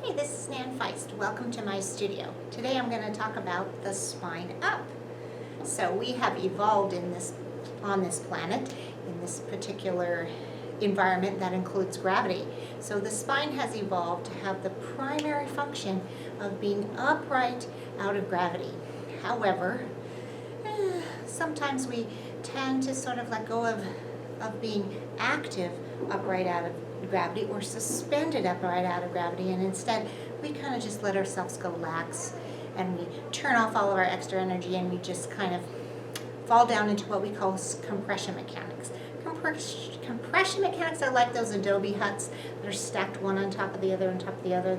Hey, this is Nan Feist. Welcome to my studio. Today I'm going to talk about the spine up. So we have evolved on this planet in this particular environment that includes gravity. So the spine has evolved to have the primary function of being upright out of gravity. However, sometimes we tend to sort of let go of being active upright out of gravity or suspended upright out of gravity, and instead we kind of just let ourselves go lax and we turn off all of our extra energy and we just kind of fall down into what we call compression mechanics. Compression mechanics are like those adobe huts that are stacked one on top of the other on top of the other.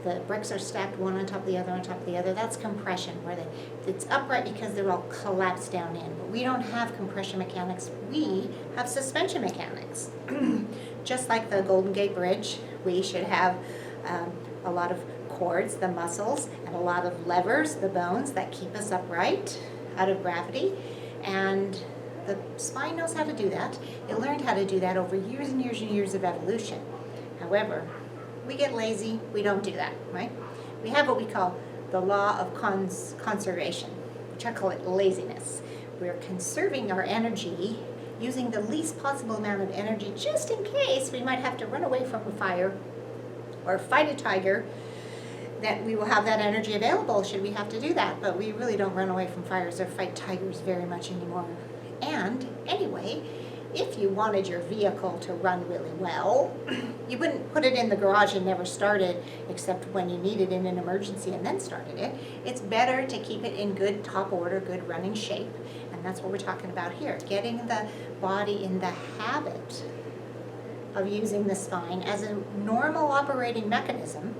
The bricks are stacked one on top of the other on top of the other. That's compression, where it's upright because they're all collapsed down in. But we don't have compression mechanics. We have suspension mechanics. Just like the Golden Gate Bridge, we should have a lot of cords, the muscles, and a lot of levers, the bones, that keep us upright out of gravity. And the spine knows how to do that. It learned how to do that over years and years and years of evolution. However, we get lazy, we don't do that, right? We have what we call the law of conservation, which I call it laziness. We're conserving our energy, using the least possible amount of energy just in case we might have to run away from a fire or fight a tiger, that we will have that energy available should we have to do that. But we really don't run away from fires or fight tigers very much anymore. And anyway, if you wanted your vehicle to run really well, you wouldn't put it in the garage and never start it except when you need it in an emergency and then started it. It's better to keep it in good top order, good running shape. And that's what we're talking about here, getting the body in the habit of using the spine as a normal operating mechanism,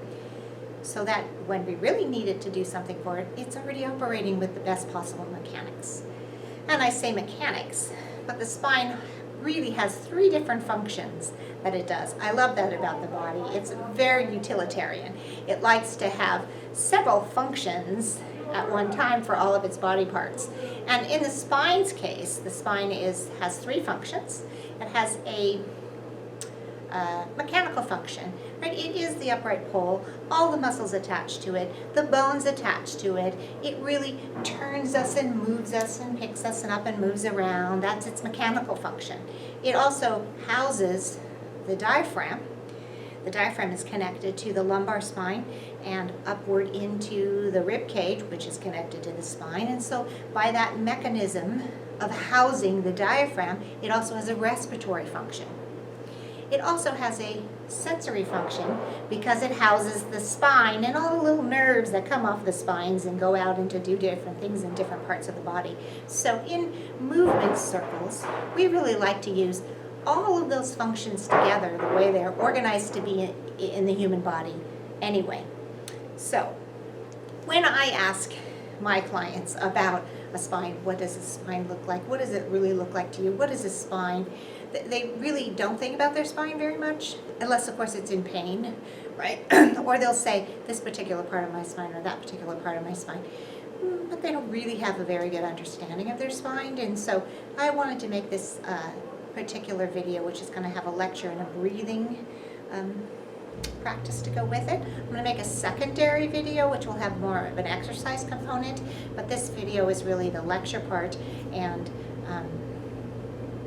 so that when we really need it to do something for it, it's already operating with the best possible mechanics. And I say mechanics, but the spine really has 3 different functions that it does. I love that about the body. It's very utilitarian. It likes to have several functions at one time for all of its body parts. And in the spine's case, the spine has 3 functions. It has a mechanical function, right? It is the upright pole, all the muscles attached to it, the bones attached to it. It really turns us and moves us and picks us up and moves around. That's its mechanical function. It also houses the diaphragm. The diaphragm is connected to the lumbar spine and upward into the rib cage, which is connected to the spine. And so by that mechanism of housing the diaphragm, it also has a respiratory function. It also has a sensory function because it houses the spine and all the little nerves that come off the spines and go out and to do different things in different parts of the body. So in movement circles, we really like to use all of those functions together the way they're organized to be in the human body anyway. So when I ask my clients about a spine, what does a spine look like? What does it really look like to you? What is a spine? They really don't think about their spine very much, unless of course it's in pain, right? Or they'll say this particular part of my spine or that particular part of my spine. But they don't really have a very good understanding of their spine. And so I wanted to make this particular video, which is going to have a lecture and a breathing practice to go with it. I'm going to make a secondary video which will have more of an exercise component, but this video is really the lecture part and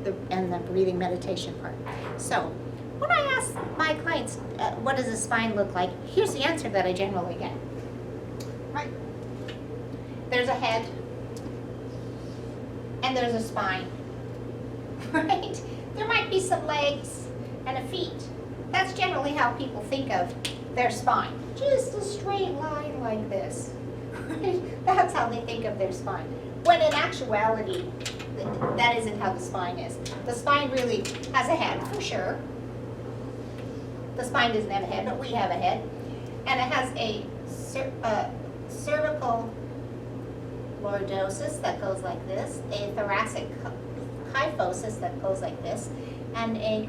the breathing meditation part. So when I ask my clients what does a spine look like, here's the answer that I generally get. Right? There's a head and there's a spine. Right? There might be some legs and a feet. That's generally how people think of their spine. Just a straight line like this. That's how they think of their spine. When in actuality, that isn't how the spine is. The spine really has a head, for sure. The spine doesn't have a head, but we have a head. And it has a cervical lordosis that goes like this, a thoracic kyphosis that goes like this, and a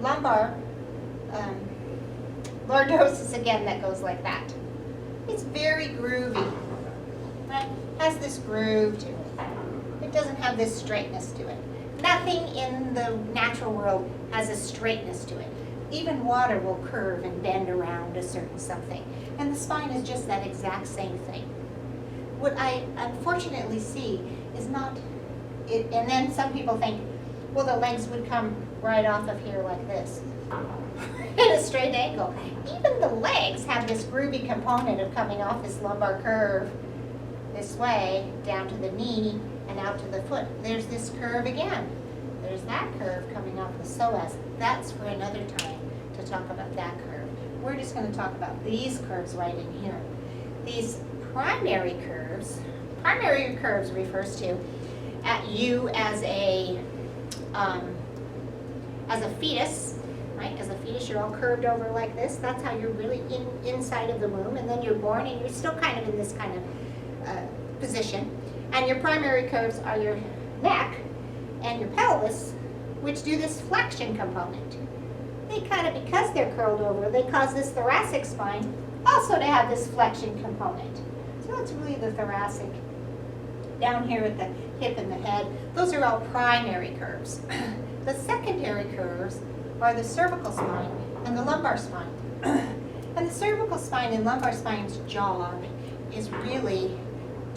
lumbar lordosis again that goes like that. It's very groovy. It has this groove to it. It doesn't have this straightness to it. Nothing in the natural world has a straightness to it. Even water will curve and bend around a certain something. And the spine is just that exact same thing. What I unfortunately see is not, and then some people think, well, the legs would come right off of here like this, at a straight angle. Even the legs have this groovy component of coming off this lumbar curve this way, down to the knee, and out to the foot. There's this curve again. There's that curve coming off the psoas. That's for another time to talk about that curve. We're just going to talk about these curves right in here. These primary curves refers to at you as a fetus, right? As a fetus, you're all curved over like this. That's how you're really inside of the womb, and then you're born, and you're still kind of in this kind of position. And your primary curves are your neck and your pelvis, which do this flexion component. They kind of, because they're curled over, they cause this thoracic spine also to have this flexion component. So it's really the thoracic. Down here at the hip and the head, those are all primary curves. The secondary curves are the cervical spine and the lumbar spine. And the cervical spine and lumbar spine's job is really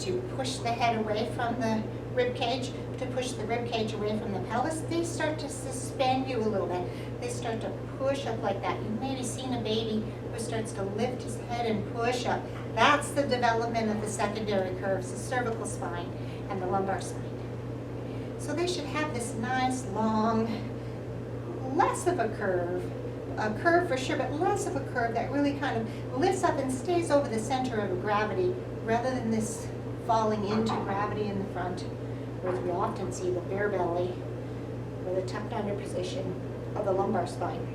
to push the head away from the rib cage, to push the rib cage away from the pelvis. They start to suspend you a little bit. They start to push up like that. You've maybe seen a baby who starts to lift his head and push up. That's the development of the secondary curves, the cervical spine and the lumbar spine. So they should have this nice, long, less of a curve for sure, but less of a curve that really kind of lifts up and stays over the center of gravity rather than this falling into gravity in the front, whereas we often see the bare belly or the tucked under position of the lumbar spine.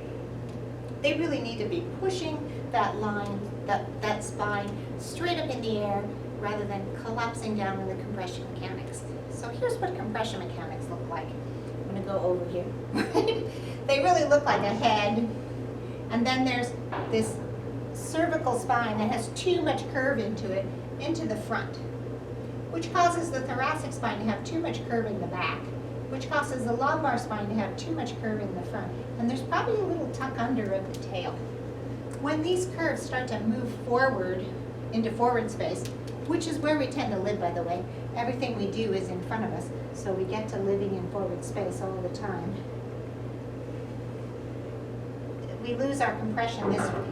They really need to be pushing that line, that spine straight up in the air rather than collapsing down in the compression mechanics. So here's what compression mechanics look like. I'm going to go over here. They really look like a head, and then there's this cervical spine that has too much curve into it, into the front, which causes the thoracic spine to have too much curve in the back, which causes the lumbar spine to have too much curve in the front. And there's probably a little tuck under of the tail. When these curves start to move forward into forward space, which is where we tend to live, by the way. Everything we do is in front of us, so we get to living in forward space all the time. We lose our compression this way.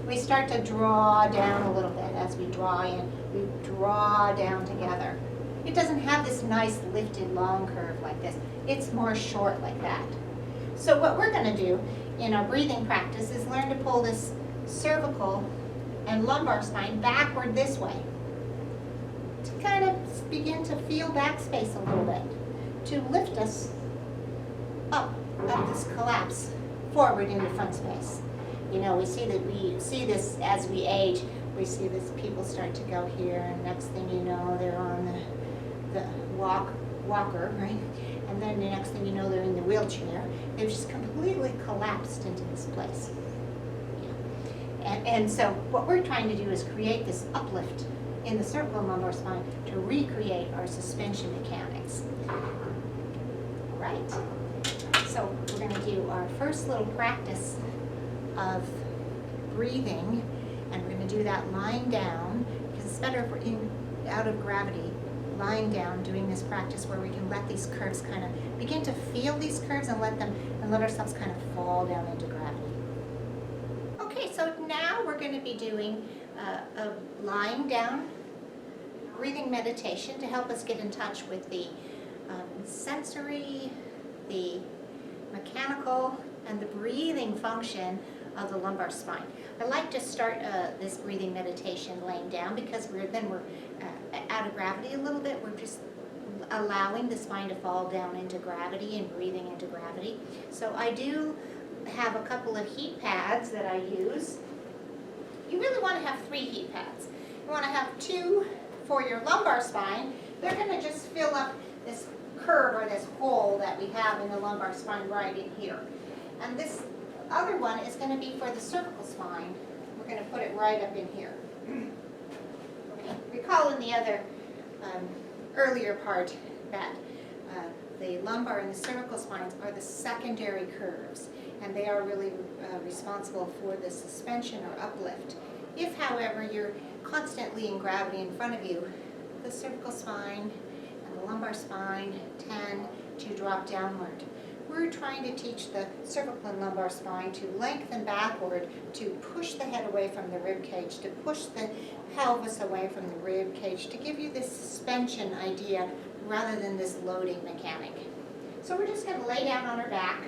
We start to draw down a little bit as we draw in. We draw down together. It doesn't have this nice lifted long curve like this. It's more short like that. So what we're going to do in our breathing practice is learn to pull this cervical and lumbar spine backward this way, to kind of begin to feel backspace a little bit, to lift us up this collapse forward into front space. You know, we see this as we age. We see this, people start to go here, and next thing you know, they're on the walker, right? And then the next thing you know, they're in the wheelchair. They've just completely collapsed into this place. Yeah. And so what we're trying to do is create this uplift in the cervical and lumbar spine to recreate our suspension mechanics. All right. So we're going to do our first little practice of breathing, and we're going to do that lying down, because it's better if we're out of gravity, lying down, doing this practice where we can let these curves kind of begin to feel these curves and let ourselves kind of fall down into gravity. Okay, so now we're going to be doing a lying down breathing meditation to help us get in touch with the sensory, the mechanical, and the breathing function of the lumbar spine. I like to start this breathing meditation laying down, because we're out of gravity a little bit. We're just allowing the spine to fall down into gravity and breathing into gravity. So I do have a couple of heat pads that I use. You really want to have 3 heat pads. You want to have 2 for your lumbar spine. They're going to just fill up this curve or this hole that we have in the lumbar spine right in here. And this other one is going to be for the cervical spine. We're going to put it right up in here. Okay. Recall in the other earlier part that the lumbar and the cervical spines are the secondary curves. and they are really responsible for the suspension or uplift. If, however, you're constantly in gravity in front of you, the cervical spine and the lumbar spine tend to drop downward. We're trying to teach the cervical and lumbar spine to lengthen backward, to push the head away from the rib cage, to push the pelvis away from the rib cage, to give you this suspension idea rather than this loading mechanic. So we're just going to lay down on our back.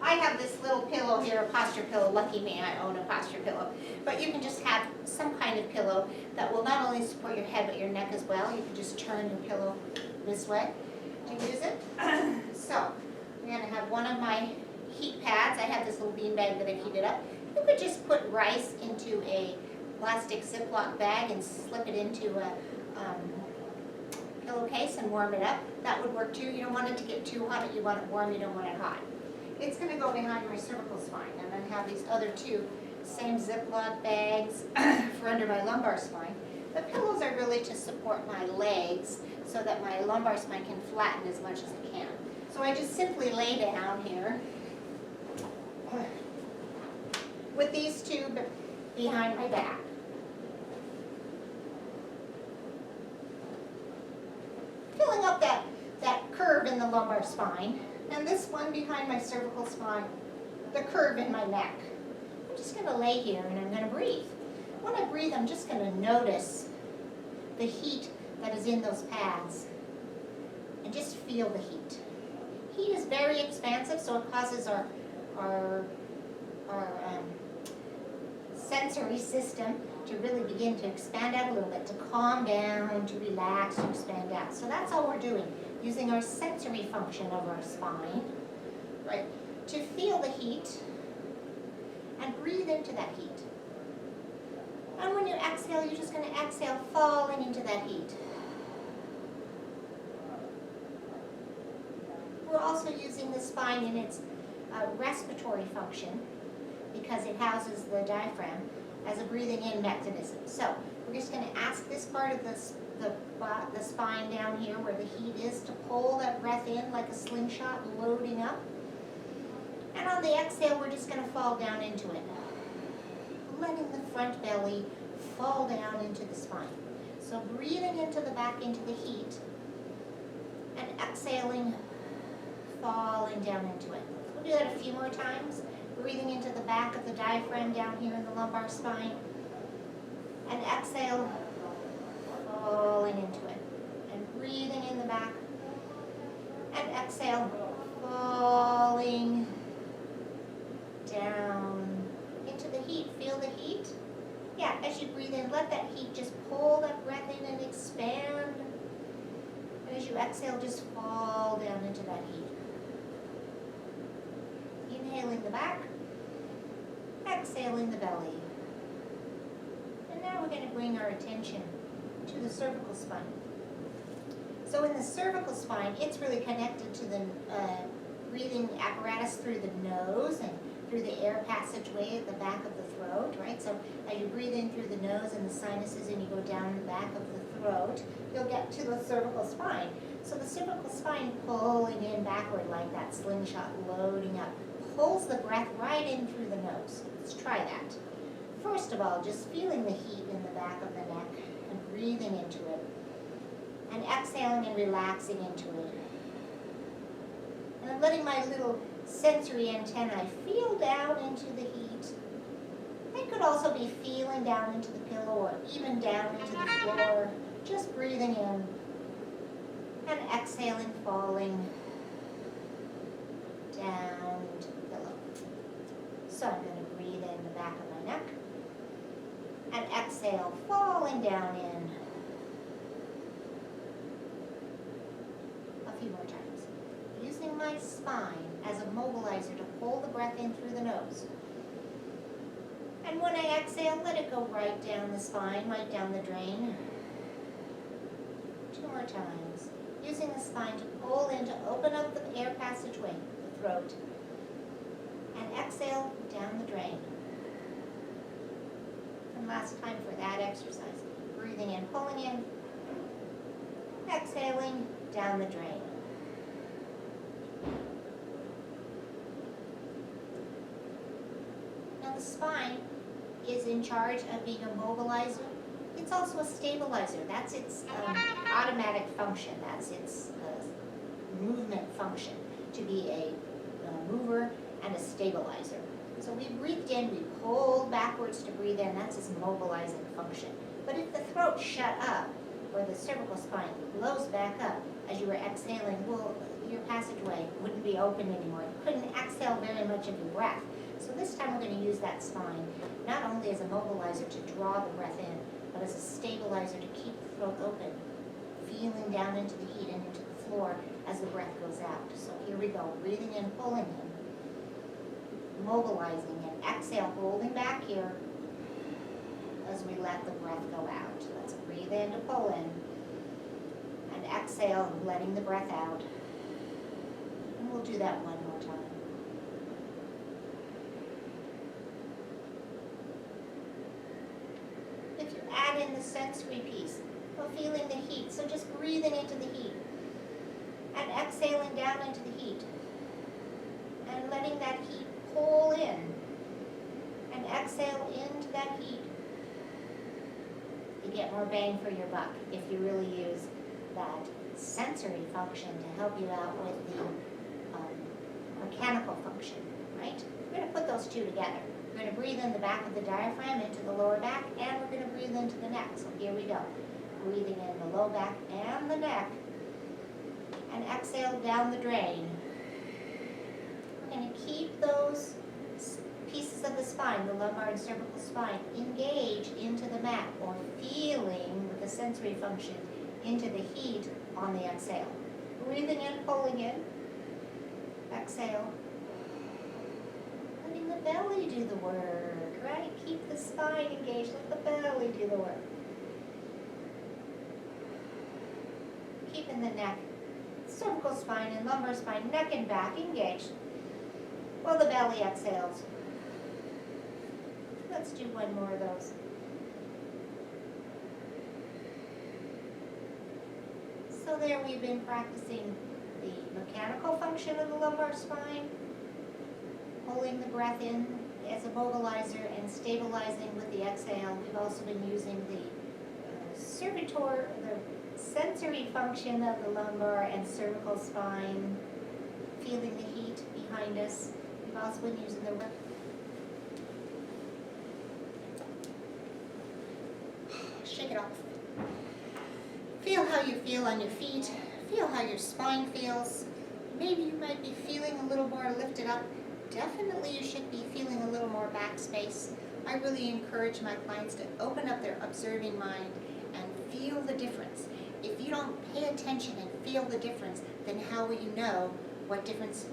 I have this little pillow here, a posture pillow. Lucky me, I own a posture pillow. But you can just have some kind of pillow that will not only support your head but your neck as well. You can just turn your pillow this way to use it. So I'm going to have one of my heat pads. I have this little bean bag that I've heated up. You could just put rice into a plastic Ziploc bag and slip it into a pillowcase and warm it up. That would work too. You don't want it to get too hot. You want it warm. You don't want it hot. It's going to go behind my cervical spine. I'm going to have these other two same Ziploc bags for under my lumbar spine. The pillows are really to support my legs so that my lumbar spine can flatten as much as it can. So I just simply lay down here with these two behind my back. Filling up that curve in the lumbar spine, and this one behind my cervical spine, the curve in my neck. I'm just going to lay here and I'm going to breathe. When I breathe, I'm just going to notice the heat that is in those pads and just feel the heat. Heat is very expansive, so it causes our sensory system to really begin to expand out a little bit, to calm down, to relax, to expand out. So that's all we're doing, using our sensory function of our spine, right, to feel the heat and breathe into that heat. And when you exhale, you're just going to exhale, falling into that heat. We're also using the spine in its respiratory function because it houses the diaphragm as a breathing in mechanism. So we're just going to ask this part of the spine down here where the heat is to pull that breath in like a slingshot, loading up. And on the exhale, we're just going to fall down into it, letting the front belly fall down into the spine. So breathing into the back, into the heat, and exhaling, falling down into it. We'll do that a few more times. Breathing into the back of the diaphragm down here in the lumbar spine. And exhale, falling into it. And breathing in the back. And exhale, falling down into the heat. Feel the heat? Yeah, as you breathe in, let that heat just pull that breath in and expand. And as you exhale, just fall down into that heat. Inhaling the back, exhaling the belly. And now we're going to bring our attention to the cervical spine. So in the cervical spine, it's really connected to the breathing apparatus through the nose and through the air passageway at the back of the throat, right? So as you breathe in through the nose and the sinuses and you go down the back of the throat, you'll get to the cervical spine. So the cervical spine pulling in backward like that slingshot, loading up, pulls the breath right in through the nose. Let's try that. First of all, just feeling the heat in the back of the neck and breathing into it. And exhaling and relaxing into it. And I'm letting my little sensory antennae feel down into the heat. They could also be feeling down into the pillow or even down into the floor. Just breathing in and exhaling, falling down into the pillow. So I'm going to breathe in the back of my neck and exhale, falling down in. A few more times. Using my spine as a mobilizer to pull the breath in through the nose. And when I exhale, let it go right down the spine, right down the drain. 2 more times. Using the spine to pull in, to open up the air passageway, the throat. And exhale down the drain. And last time for that exercise. Breathing in, pulling in. Exhaling down the drain. the spine is in charge of being a mobilizer. It's also a stabilizer. That's its automatic function. That's its movement function, to be a mover and a stabilizer. So we breathed in, we pulled backwards to breathe in. That's its mobilizing function. But if the throat shut up, or the cervical spine blows back up as you were exhaling, well, your passageway wouldn't be open anymore. You couldn't exhale very much of your breath. So this time we're going to use that spine not only as a mobilizer to draw the breath in, but as a stabilizer to keep the throat open, feeling down into the heat and into the floor as the breath goes out. So here we go, breathing in, pulling in, mobilizing, and exhale, holding back here as we let the breath go out. Let's breathe in to pull in, and exhale, letting the breath out. And we'll do that one more time. If you add in the sensory piece, we're feeling the heat, so just breathing into the heat and exhaling down into the heat and letting that heat pull in and exhale into that heat. You get more bang for your buck if you really use that sensory function to help you out with the mechanical function, right? We're going to put those two together. We're going to breathe in the back of the diaphragm into the lower back, and we're going to breathe into the neck. So here we go. Breathing in the low back and the neck, and exhale down the drain. We're going to keep those pieces of the spine, the lumbar and cervical spine, engaged into the mat, or feeling with the sensory function into the heat on the exhale. Breathing in, pulling in, exhale. Letting the belly do the work, right? Keep the spine engaged, let the belly do the work. Keeping the neck, cervical spine and lumbar spine, neck and back engaged while the belly exhales. Let's do one more of those. So there we've been practicing the mechanical function of the lumbar spine, pulling the breath in as a mobilizer and stabilizing with the exhale. We've also been using the the sensory function of the lumbar and cervical spine, feeling the heat behind us. We've also been using the shake it off. Feel how you feel on your feet. Feel how your spine feels. Maybe you might be feeling a little more lifted up. Definitely you should be feeling a little more back space. I really encourage my clients to open up their observing mind and feel the difference. If you don't pay attention and feel the difference, then how will you know what difference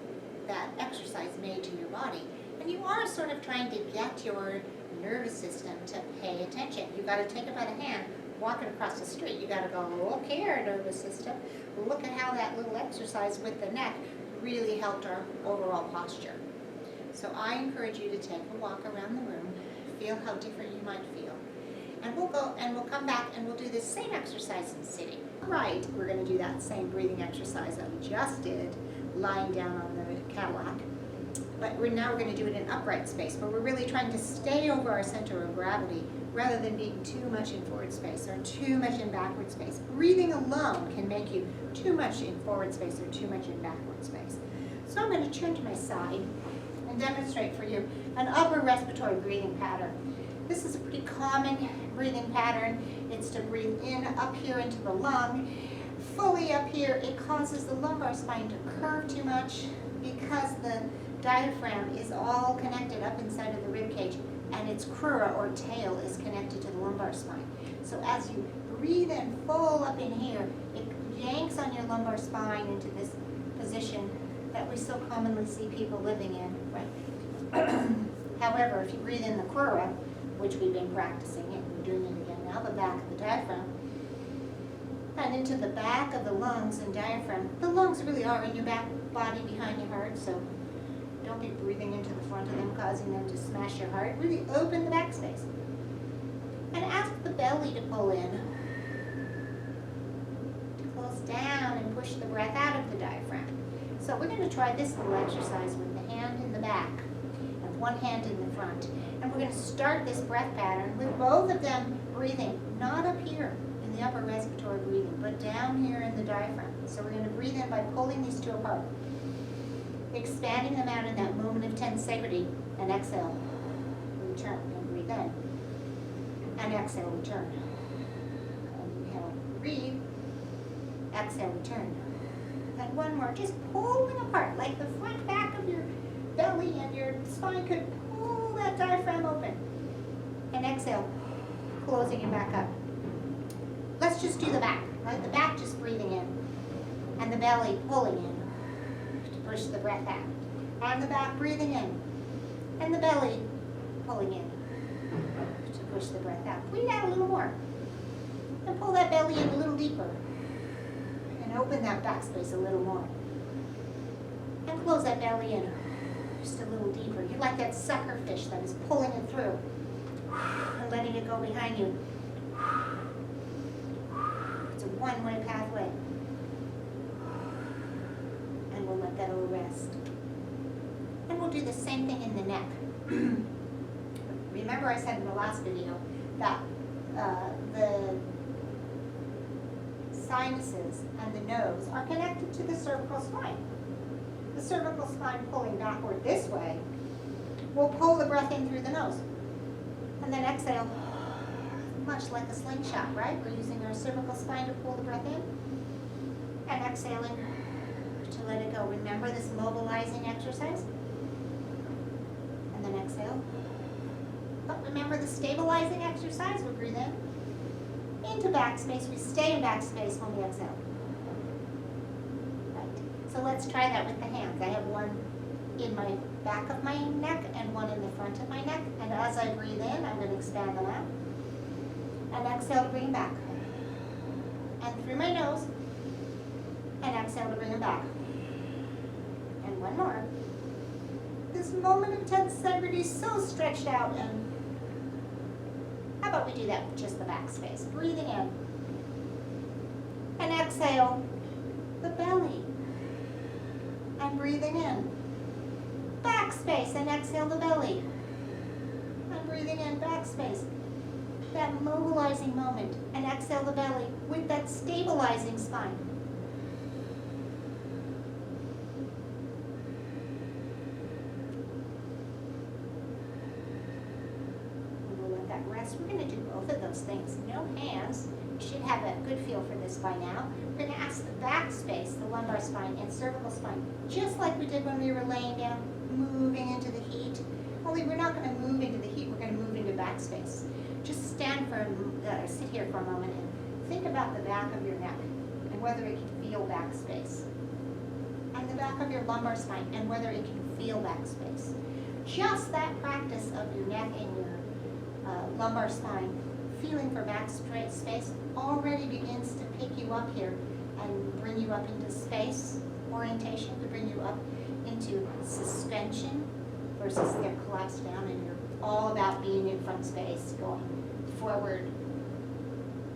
that exercise made to your body? And you are sort of trying to get your nervous system to pay attention. You got to take it by the hand, walking across the street. You got to go, look here, nervous system. Look at how that little exercise with the neck really helped our overall posture. So I encourage you to take a walk around the room, feel how different you might feel. And we'll come back and we'll do this same exercise in sitting. Right, we're going to do that same breathing exercise that we just did, lying down on the Cadillac. But now we're going to do it in upright space, but we're really trying to stay over our center of gravity rather than being too much in forward space or too much in backward space. Breathing alone can make you too much in forward space or too much in backward space. So I'm going to turn to my side and demonstrate for you an upper respiratory breathing pattern. This is a pretty common breathing pattern. It's to breathe in up here into the lung. Fully up here, it causes the lumbar spine to curve too much because the diaphragm is all connected up inside of the rib cage, and its crura or tail is connected to the lumbar spine. So as you breathe in full up in here, it yanks on your lumbar spine into this position that we so commonly see people living in. Right? However, if you breathe in the crura, which we've been practicing, and we're doing it again now, the back of the diaphragm, and into the back of the lungs and diaphragm. The lungs really are in your back body behind your heart, so don't be breathing into the front of them, causing them to smash your heart. Really open the back space. And ask the belly to pull in. Close down and push the breath out of the diaphragm. So we're going to try this little exercise with the hand in the back and one hand in the front. And we're going to start this breath pattern with both of them breathing, not up here in the upper respiratory breathing, but down here in the diaphragm. So we're going to breathe in by pulling these two apart, expanding them out in that moment of tensegrity, and exhale, return, and breathe in. And exhale, return. And inhale, breathe. Exhale, return. And one more, just pulling apart, like the front back of your belly and your spine could pull that diaphragm open. And exhale, closing it back up. Let's just do the back, right? The back just breathing in, and the belly pulling in to push the breath out. And the back breathing in, and the belly pulling in to push the breath out. Breathe out a little more, and pull that belly in a little deeper. And open that back space a little more. And close that belly in just a little deeper. You're like that sucker fish that is pulling it through and letting it go behind you. It's a one-way pathway. And we'll let that all rest. And we'll do the same thing in the neck. Remember I said in the last video that the sinuses and the nose are connected to the cervical spine. The cervical spine pulling backward this way will pull the breath in through the nose. And then exhale, much like a slingshot, right? We're using our cervical spine to pull the breath in and exhaling to let it go. Remember this mobilizing exercise? And then exhale. But remember the stabilizing exercise? We breathe in into backspace. We stay in backspace when we exhale. Right. So let's try that with the hands. I have one in my back of my neck and one in the front of my neck. And as I breathe in, I'm going to expand them out. And exhale to bring them back. And through my nose. And exhale to bring them back. And one more. This moment of tensegrity is so stretched out. And how about we do that with just the back space? Breathing in. And exhale the belly. And breathing in. Back space and exhale the belly. And breathing in, back space. That mobilizing moment. And exhale the belly with that stabilizing spine. Rest. We're going to do both of those things. No hands. You should have a good feel for this by now. We're going to ask the back space, the lumbar spine and cervical spine, just like we did when we were laying down, moving into the heat. Only we're not going to move into the heat. We're going to move into back space. Just stand for, sit here for a moment and think about the back of your neck and whether it can feel back space. And the back of your lumbar spine and whether it can feel back space. Just that practice of your neck and your lumbar spine, feeling for back space, already begins to pick you up here and bring you up into space orientation, to bring you up into suspension versus they're collapsed down and you're all about being in front space, going forward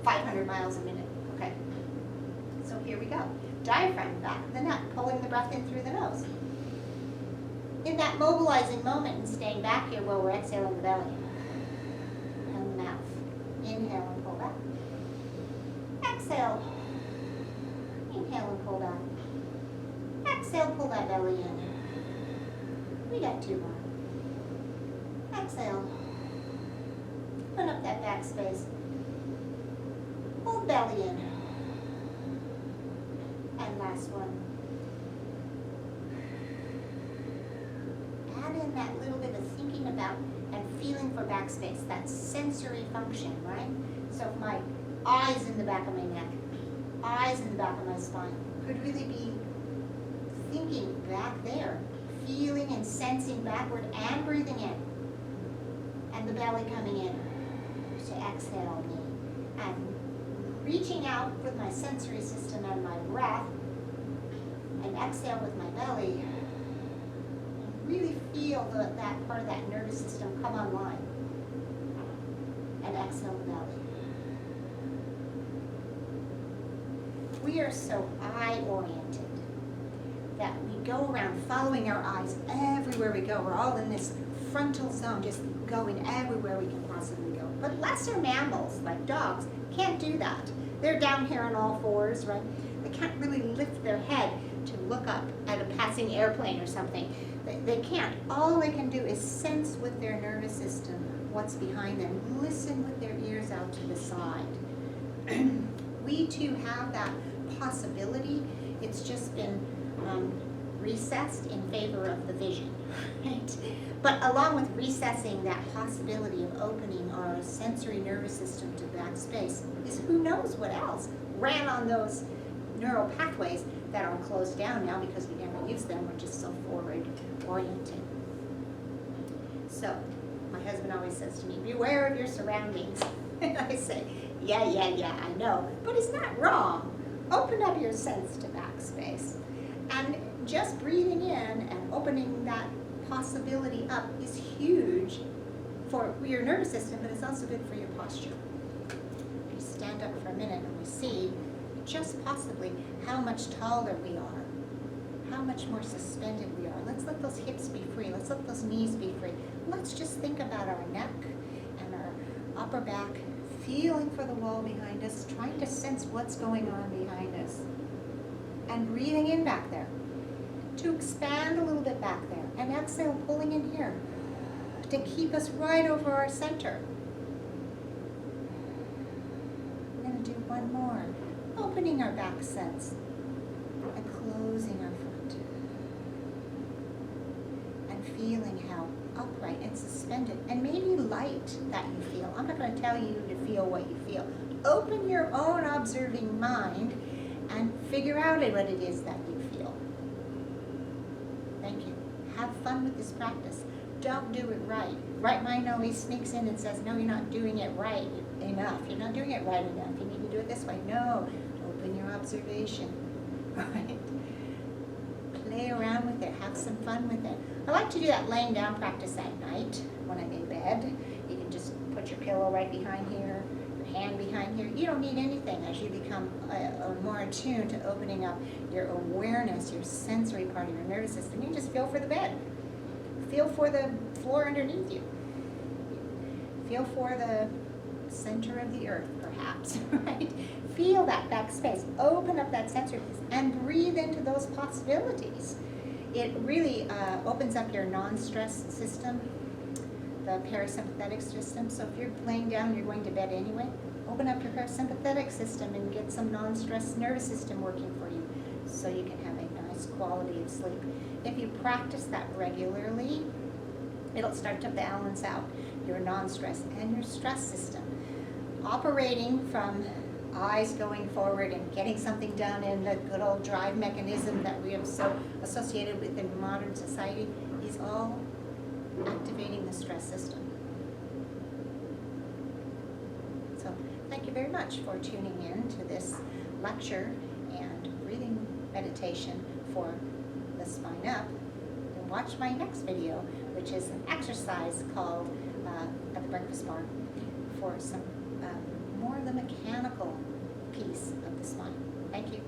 500 miles a minute. Okay, so here we go. Diaphragm, back of the neck, pulling the breath in through the nose. In that mobilizing moment and staying back here while we're exhaling the belly. Inhale and pull back. Exhale. Inhale and pull back. Exhale, pull that belly in. We got two more. Exhale. Open up that back space. Pull the belly in. And last one. Add in that little bit of thinking about and feeling for back space, that sensory function, right? So if my eyes in the back of my neck, eyes in the back of my spine, could really be thinking back there, feeling and sensing backward and breathing in. And the belly coming in to exhale me. And reaching out with my sensory system and my breath, and exhale with my belly. Really feel that part of that nervous system come online. And exhale the belly. We are so eye-oriented that we go around following our eyes everywhere we go. We're all in this frontal zone, just going everywhere we can possibly go. But lesser mammals, like dogs, can't do that. They're down here on all fours, right? They can't really lift their head to look up at a passing airplane or something. They can't. All they can do is sense with their nervous system what's behind them, listen with their ears out to the side. We too have that possibility. It's just been recessed in favor of the vision, right? But along with recessing that possibility of opening our sensory nervous system to that space is who knows what else ran on those neural pathways that are closed down now because we never use them. We're just so forward oriented. So my husband always says to me, beware of your surroundings. And I say, yeah, I know. But he's not wrong. Open up your sense to backspace. And just breathing in and opening that possibility up is huge for your nervous system, but it's also good for your posture. We stand up for a minute and we see just possibly how much taller we are, how much more suspended we are. Let's let those hips be free. Let's let those knees be free. Let's just think about our neck and our upper back, feeling for the wall behind us, trying to sense what's going on behind us, and breathing in back there to expand a little bit back there, and exhale, pulling in here to keep us right over our center. We're going to do one more, opening our back sense and closing our front, and feeling how upright and suspended and maybe light that you feel. I'm not going to tell you to feel what you feel. Open your own observing mind and figure out what it is that you feel. Thank you. Have fun with this practice. Don't do it right. Right mind always sneaks in and says, no, you're not doing it right enough. You're not doing it right enough. You need to do it this way. No. Open your observation. Right? Play around with it. Have some fun with it. I like to do that laying down practice at night when I'm in bed. You can just put your pillow right behind here, your hand behind here. You don't need anything as you become more attuned to opening up your awareness, your sensory part of your nervous system. You just feel for the bed. Feel for the floor underneath you. Feel for the center of the earth, perhaps, right? Feel that back space. Open up that sensory piece and breathe into those possibilities. It really opens up your non-stress system, the parasympathetic system. So if you're laying down and you're going to bed anyway, open up your parasympathetic system and get some non-stress nervous system working for you so you can have a nice quality of sleep. If you practice that regularly, it'll start to balance out your non-stress and your stress system. Operating from eyes going forward and getting something done in the good old drive mechanism that we have so associated with in modern society is all activating the stress system. So thank you very much for tuning in to this lecture and breathing meditation for the spine up. And watch my next video, which is an exercise called at the breakfast bar for some more of the mechanical piece of the spine. Thank you.